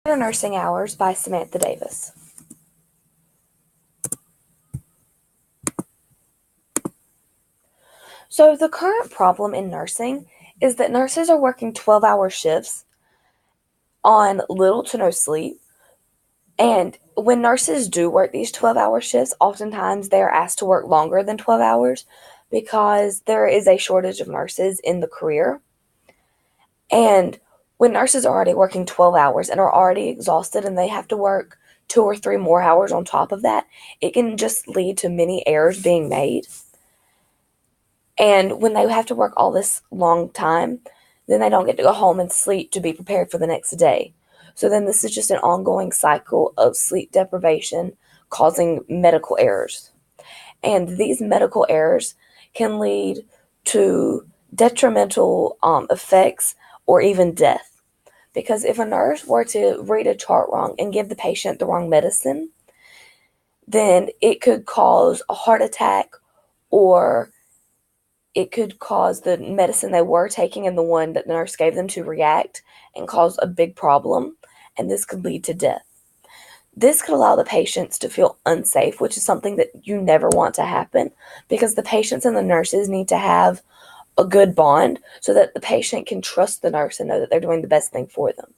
Nursing Hours by Samantha Davis. So the current problem in nursing is that nurses are working 12-hour shifts on little to no sleep. And when nurses do work these 12-hour shifts, oftentimes they are asked to work longer than 12 hours because there is a shortage of nurses in the career. And when nurses are already working 12 hours and are already exhausted and they have to work 2 or 3 more hours on top of that, it can just lead to many errors being made. And when they have to work all this long time, then they don't get to go home and sleep to be prepared for the next day. So then this is just an ongoing cycle of sleep deprivation causing medical errors. And these medical errors can lead to detrimental effects or even death. Because if a nurse were to read a chart wrong and give the patient the wrong medicine, then it could cause a heart attack, or it could cause the medicine they were taking and the one that the nurse gave them to react and cause a big problem, and this could lead to death. This could allow the patients to feel unsafe, which is something that you never want to happen, because the patients and the nurses need to have a good bond so that the patient can trust the nurse and know that they're doing the best thing for them.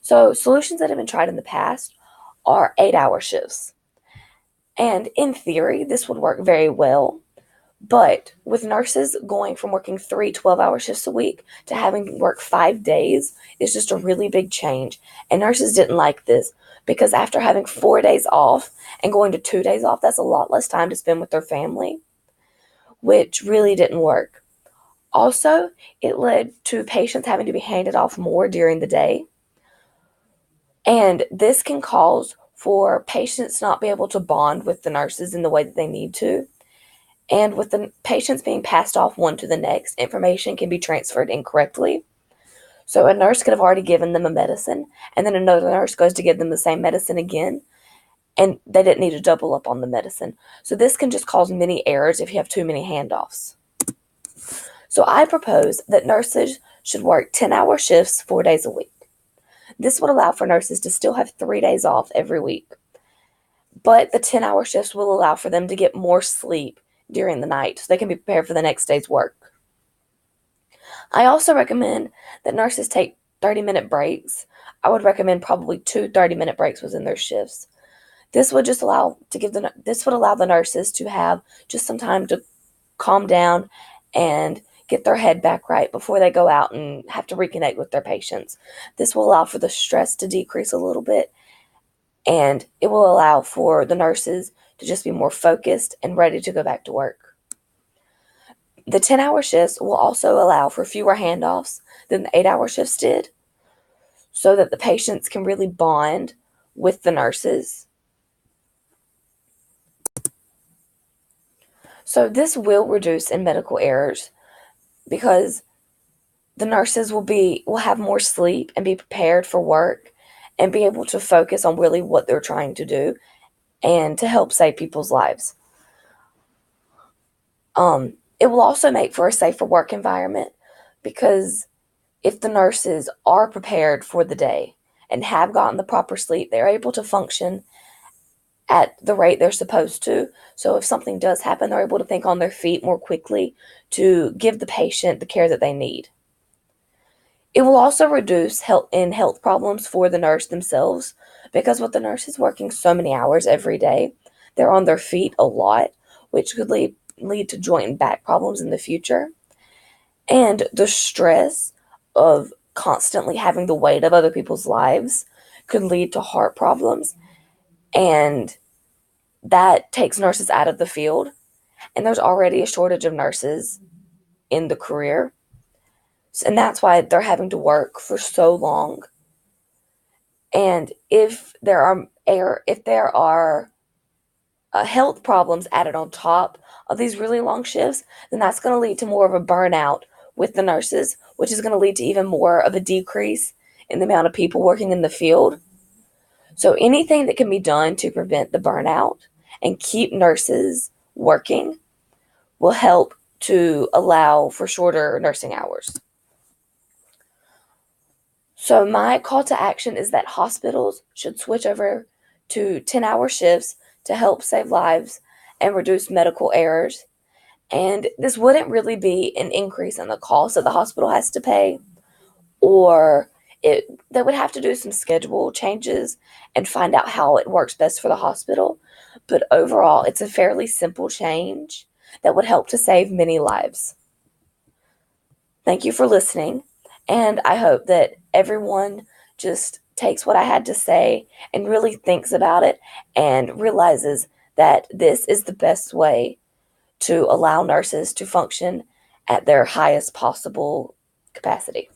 So solutions that have been tried in the past are 8-hour shifts. And in theory, this would work very well. But with nurses going from working 3 12-hour shifts a week to having to work 5 days is just a really big change. And nurses didn't like this because after having 4 days off and going to 2 days off, that's a lot less time to spend with their family, which really didn't work. Also, it led to patients having to be handed off more during the day. And this can cause for patients not be able to bond with the nurses in the way that they need to. And with the patients being passed off one to the next, information can be transferred incorrectly. So a nurse could have already given them a medicine, and then another nurse goes to give them the same medicine again, and they didn't need to double up on the medicine. So this can just cause many errors if you have too many handoffs. So I propose that nurses should work 10-hour shifts 4 days a week. This would allow for nurses to still have 3 days off every week. But the 10-hour shifts will allow for them to get more sleep during the night so they can be prepared for the next day's work. I also recommend that nurses take 30-minute breaks. I would recommend probably 2 30-minute breaks within their shifts. This would allow the nurses to have just some time to calm down and get their head back right before they go out and have to reconnect with their patients. This will allow for the stress to decrease a little bit, and it will allow for the nurses to just be more focused and ready to go back to work. The 10-hour shifts will also allow for fewer handoffs than the 8-hour shifts did, so that the patients can really bond with the nurses. So this will reduce in medical errors because the nurses will have more sleep and be prepared for work and be able to focus on really what they're trying to do and to help save people's lives. It will also make for a safer work environment because if the nurses are prepared for the day and have gotten the proper sleep, they're able to function at the rate they're supposed to. So if something does happen, they're able to think on their feet more quickly to give the patient the care that they need. It will also reduce health problems for the nurse themselves because with the nurses working so many hours every day, they're on their feet a lot, which could lead to joint and back problems in the future. And the stress of constantly having the weight of other people's lives could lead to heart problems. And that takes nurses out of the field. And there's already a shortage of nurses in the career. And that's why they're having to work for so long. And if there are health problems added on top of these really long shifts, then that's going to lead to more of a burnout with the nurses, which is going to lead to even more of a decrease in the amount of people working in the field. So anything that can be done to prevent the burnout and keep nurses working will help to allow for shorter nursing hours. So, my call to action is that hospitals should switch over to 10-hour shifts to help save lives and reduce medical errors. And this wouldn't really be an increase in the cost that the hospital has to pay, or they would have to do some schedule changes and find out how it works best for the hospital. But overall, it's a fairly simple change that would help to save many lives. Thank you for listening, and I hope that everyone just takes what I had to say and really thinks about it and realizes that this is the best way to allow nurses to function at their highest possible capacity.